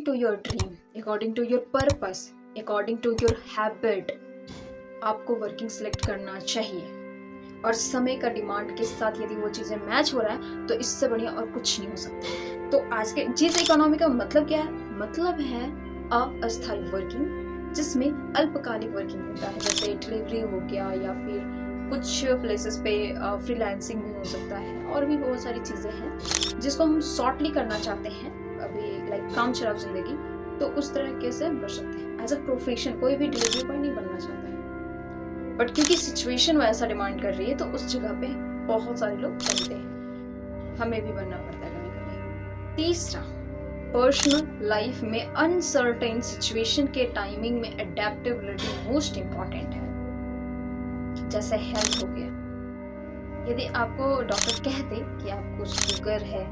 To your dream, according to your purpose, according to your habit आपको working select करना चाहिए। और समय का डिमांड के साथ यदि वो चीज़ें मैच हो रहा है तो इससे बढ़िया और कुछ नहीं हो सकता। तो आज के जिस इकोनॉमी का मतलब क्या है? मतलब है अस्थायी वर्किंग, जिसमें अल्पकालिक वर्किंग होता है, जैसे डिलीवरी हो गया या फिर कुछ प्लेसेस पे फ्रीलांसिंग भी हो सकता है, और भी बहुत सारी चीज़ें हैं जिसको हम शॉर्टली करना चाहते हैं अभी, लाइक काम चलाओ जिंदगी, तो उस तरीके से बढ़ सकते हैं। एज अ प्रोफेशन कोई भी डिलीवरी पर नहीं बनना चाहता है, बट क्योंकि सिचुएशन वैसा डिमांड कर रही है तो उस जगह पे बहुत सारे लोग बनते हैं, हमें भी बनना पड़ता है कभी कभी। तीसरा, पर्सनल लाइफ में अनसर्टेन सिचुएशन के टाइमिंग में अडेप्टेबिलिटी मोस्ट इम्पॉर्टेंट है। जैसे हेल्थ हो गया, यदि आपको डॉक्टर कहते कि आपको शुगर है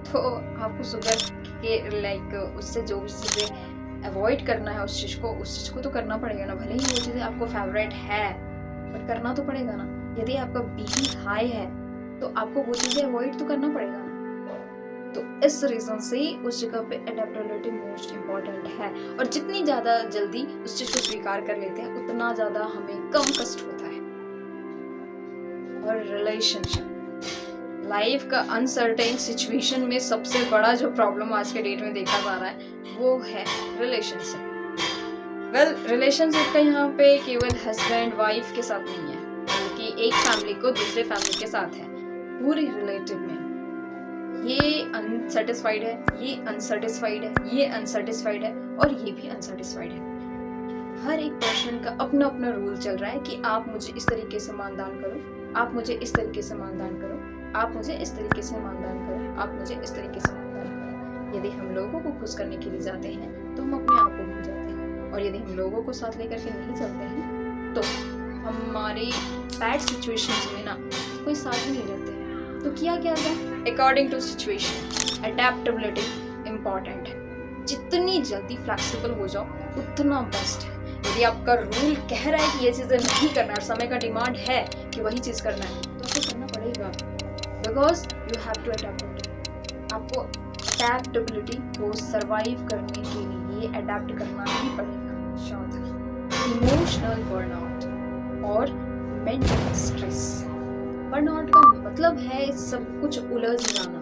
तो आपको शुगर के लाइक उससे जो भी चीज़ें अवॉइड करना है उस चीज़ को तो करना पड़ेगा ना, भले ही वो चीज़ें आपको फेवरेट है बट करना तो पड़ेगा ना। यदि आपका बीपी हाई है तो आपको वो चीज़ें अवॉइड तो करना पड़ेगा ना। तो इस रीज़न से उस जगह पे अडेप्टेबिलिटी मोस्ट इम्पॉर्टेंट है, और जितनी ज़्यादा जल्दी उस चीज़ को स्वीकार कर लेते हैं उतना ज़्यादा हमें कम कष्ट होता है। और रिलेशनशिप, लाइफ का अनसर्टेन सिचुएशन में सबसे बड़ा जो प्रॉब्लम आज के डेट में देखा जा रहा है वो है रिलेशनशिप। रिलेशनशिप का यहाँ पे केवल हस्बैंड वाइफ के साथ नहीं है, बल्कि एक फैमिली को दूसरे फैमिली के साथ है। पूरी रिलेटिव में ये अनसेटिस्फाइड है, ये अनसेटिस्फाइड है, ये अनसेटिस्फाइड है, और ये भी अनसेटिस्फाइड है। हर एक पर्सन का अपना अपना रूल चल रहा है कि आप मुझे इस तरीके से मानदान करो, आप मुझे इस तरीके से मानदान करो, आप मुझे इस तरीके से मानदान करो, आप मुझे इस तरीके से मानदान करो। यदि हम लोगों को खुश करने के लिए जाते हैं तो हम अपने आप को भूल जाते हैं, और यदि हम लोगों को साथ लेकर के नहीं चलते हैं तो हमारी बैड सिचुएशंस में ना कोई साथ ही नहीं रहते हैं। तो किया क्या जाए? According to situation adaptability important है। जितनी जल्दी फ्लेक्सिबल हो जाओ उतना बेस्ट है। यदि आपका रूल कह रहा है कि ये चीज़ें नहीं करना और समय का डिमांड है कि वही चीज़ करना है तो आपको करना पड़ेगा, because you have to adapt. आपको अडेप्टेबिलिटी को सर्वाइव करने के लिए अडेप्ट करना ही पड़ेगा। इमोशनल बर्नआउट और मेंटल स्ट्रेस। बर्नआउट का मतलब है सब कुछ उलझ जाना,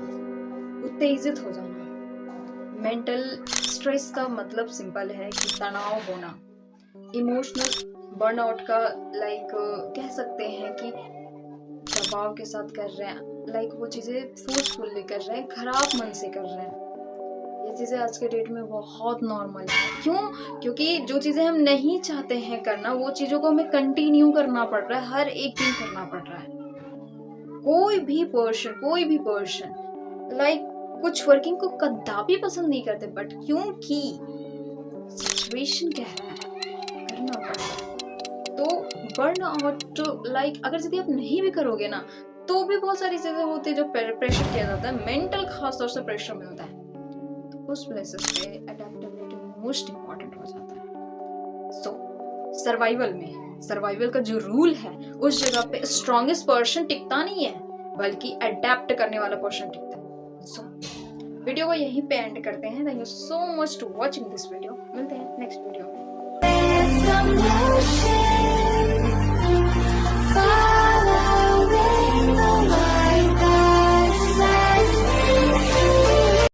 उत्तेजित हो जाना। मेंटल स्ट्रेस का मतलब सिंपल है कि तनाव होना। इमोशनल बर्नआउट का लाइक कह सकते हैं कि दबाव के साथ कर रहे हैं, लाइक वो चीज़ें फोर्सफुली कर रहे हैं, खराब मन से कर रहे हैं। ये चीज़ें आज के डेट में बहुत नॉर्मल है। क्यों? क्योंकि जो चीज़ें हम नहीं चाहते हैं करना वो चीज़ों को हमें कंटिन्यू करना पड़ रहा है, हर एक दिन करना पड़ रहा है। कोई भी पर्सन लाइक कुछ वर्किंग को कदापि पसंद नहीं करते, बट क्योंकि सिचुएशन कह रहा है करना पड़ता है। तो बर्नआउट लाइक अगर यदि आप नहीं भी करोगे ना तो भी बहुत सारी चीजें होती है जो प्रेशर किया जाता है, मेंटल खास तौर से प्रेशर मिलता है, तो उस प्लेसेस पे अडेप्टेबिलिटी मोस्ट इम्पॉर्टेंट हो जाता है। सो सर्वाइवल का जो रूल है उस जगह पे स्ट्रॉन्गेस्ट पर्सन टिकता नहीं है, बल्कि अडेप्ट करने वाला पर्सन टिकता है। सो वीडियो को यहीं पे एंड करते हैं। Thank you so much to watching this video. मिलते हैं नेक्स्ट वीडियो में।